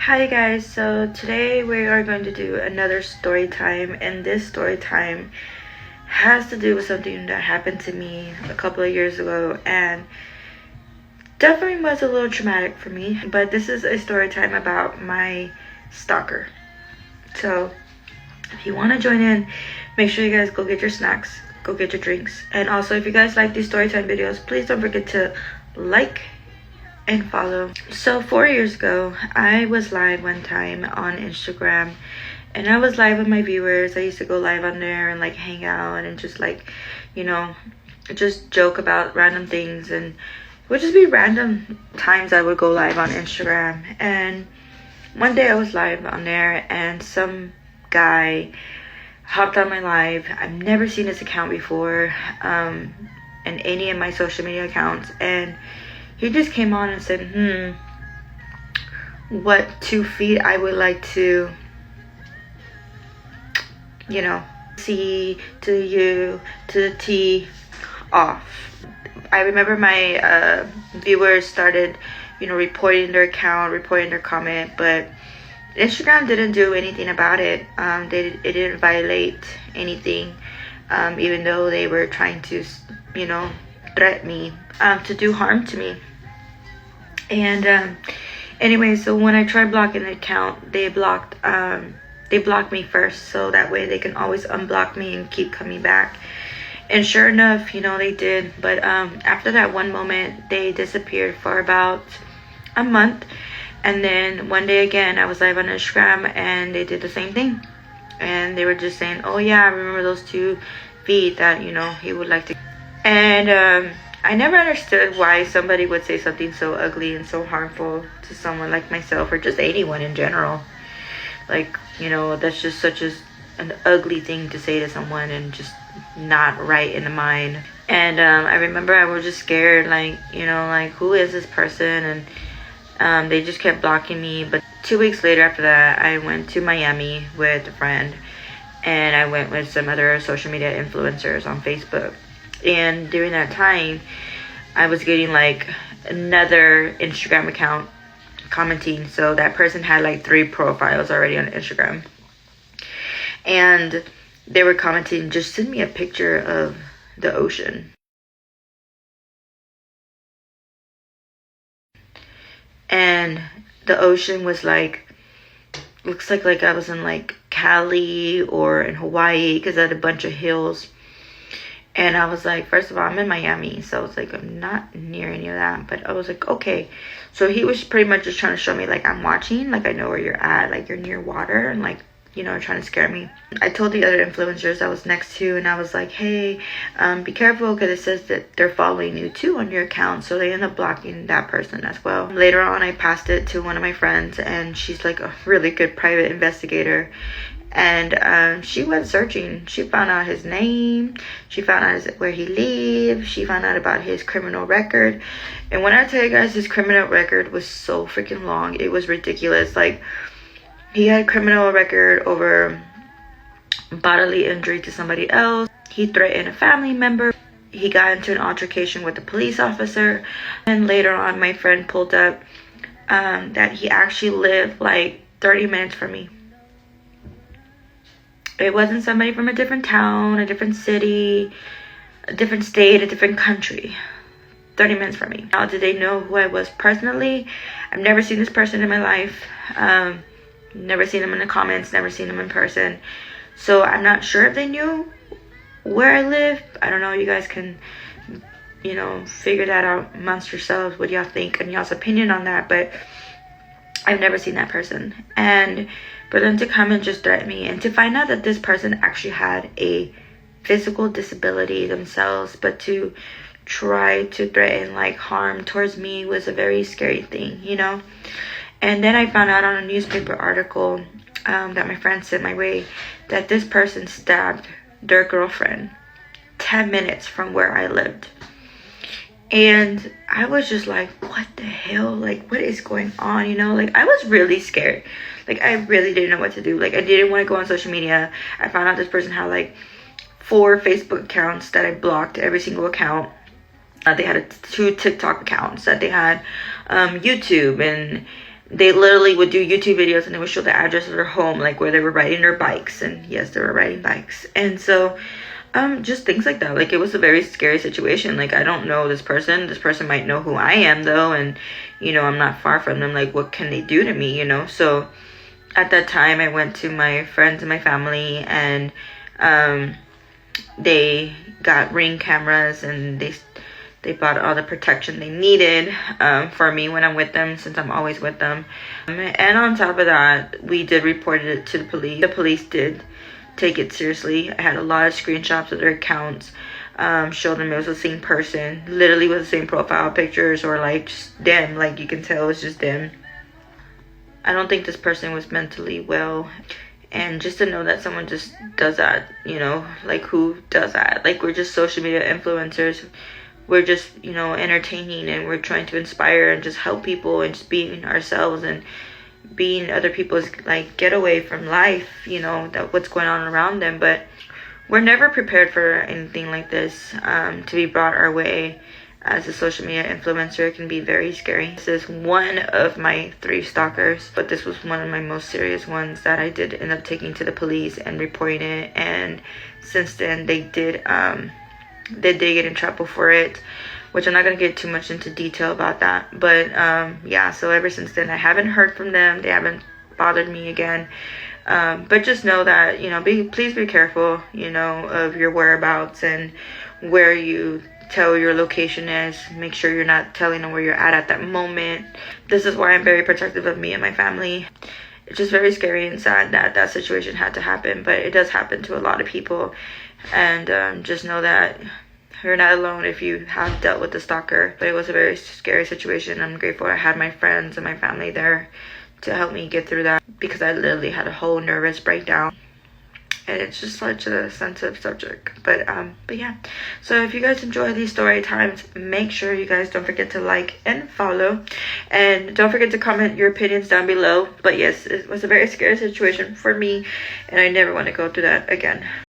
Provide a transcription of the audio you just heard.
Hi guys, so today we are going to do another story time, and this story time has to do with something that happened to me a couple of years ago and definitely was a little traumatic for me. But this is a story time about my stalker. So if you want to join in, make sure you guys go get your snacks, go get your drinks, and also if you guys like these story time videos, please don't forget to like and follow. So 4 years ago, I was live one time on Instagram, and I was live with my viewers. I used to go live on there and like hang out and just like, you know, just joke about random things, and it would just be random times I would go live on Instagram. And one day I was live on there and some guy hopped on my live. I've never seen his account before, in any of my social media accounts, and he just came on and said, what 2 feet I would like to, you know, C to the U to the T off. I remember my viewers started, you know, reporting their account, reporting their comment, but Instagram didn't do anything about it. It didn't violate anything, even though they were trying to, you know, threaten me to do harm to me. And anyway, so when I tried blocking the account, they blocked me first, so that way they can always unblock me and keep coming back. And sure enough, you know, they did. But after that one moment, they disappeared for about a month. And then one day again, I was live on Instagram and they did the same thing, and they were just saying, oh yeah, I remember those 2 feet that, you know, he would like to. And I never understood why somebody would say something so ugly and so harmful to someone like myself, or just anyone in general. Like, you know, that's just such an ugly thing to say to someone, and just not right in the mind. And I remember I was just scared, like, you know, like, who is this person? And they just kept blocking me. But 2 weeks later after that, I went to Miami with a friend, and I went with some other social media influencers on Facebook. And during that time, I was getting like another Instagram account commenting. So that person had like 3 profiles already on Instagram, and they were commenting, just send me a picture of the ocean. And the ocean was like, looks like I was in like Cali or in Hawaii, because I had a bunch of hills. And I was like, first of all, I'm in Miami, so I was like, I'm not near any of that. But I was like, okay. So he was pretty much just trying to show me, like, I'm watching, like, I know where you're at, like, you're near water, and like, you know, trying to scare me. I told the other influencers I was next to, and I was like, hey, be careful, because it says that they're following you too on your account. So they end up blocking that person as well. Later on, I passed it to one of my friends, and she's like a really good private investigator. And she went searching. She found out his name, she found out where he lives, she found out about his criminal record. And when I tell you guys, his criminal record was so freaking long, it was ridiculous. Like, he had criminal record over bodily injury to somebody else, he threatened a family member, he got into an altercation with a police officer. And later on, my friend pulled up that he actually lived like 30 minutes from me. It wasn't somebody from a different town, a different city, a different state, a different country. 30 minutes from me. Now, did they know who I was personally? I've never seen this person in my life. Never seen them in the comments, never seen them in person. So I'm not sure if they knew where I live. I don't know. You guys can, you know, figure that out amongst yourselves, what y'all think and y'all's opinion on that. But I've never seen that person. And for them to come and just threaten me, and to find out that this person actually had a physical disability themselves, but to try to threaten like harm towards me, was a very scary thing, you know. And then I found out on a newspaper article that my friend sent my way, that this person stabbed their girlfriend 10 minutes from where I lived. And I was just like, what the hell? Like, what is going on? You know, like, I was really scared. Like, I really didn't know what to do. Like, I didn't want to go on social media. I found out this person had like 4 Facebook accounts that I blocked, every single account. They had 2 TikTok accounts, that they had YouTube, and they literally would do YouTube videos and they would show the address of their home, like where they were riding their bikes. And yes, they were riding bikes. And so just things like that. Like, it was a very scary situation. Like, I don't know this person might know who I am though, and you know, I'm not far from them. Like, what can they do to me, you know? So at that time I went to my friends and my family, and they got Ring cameras, and they bought all the protection they needed for me when I'm with them, since I'm always with them. And on top of that, we did report it to the police. The police did take it seriously. I had a lot of screenshots of their accounts, showed them it was the same person, literally with the same profile pictures, or like just them, like you can tell it's just them. I don't think this person was mentally well. And just to know that someone just does that, you know, like, who does that? Like, we're just social media influencers. We're just, you know, entertaining, and we're trying to inspire and just help people, and just being ourselves and being other people's like getaway from life, you know, that what's going on around them. But we're never prepared for anything like this to be brought our way. As a social media influencer, it can be very scary. This is one of my 3 stalkers, but this was one of my most serious ones that I did end up taking to the police and reporting it. And since then, they did get in trouble for it, which I'm not going to get too much into detail about that. But yeah, so ever since then, I haven't heard from them. They haven't bothered me again. But just know that, you know, please be careful, you know, of your whereabouts and where you tell your location is. Make sure you're not telling them where you're at that moment. This is why I'm very protective of me and my family. It's just very scary and sad that that situation had to happen, but it does happen to a lot of people. And just know that you're not alone if you have dealt with a stalker. But it was a very scary situation. I'm grateful I had my friends and my family there to help me get through that, because I literally had a whole nervous breakdown. And it's just such a sensitive subject. But yeah, so if you guys enjoy these story times, make sure you guys don't forget to like and follow, and don't forget to comment your opinions down below. But yes, it was a very scary situation for me, and I never want to go through that again.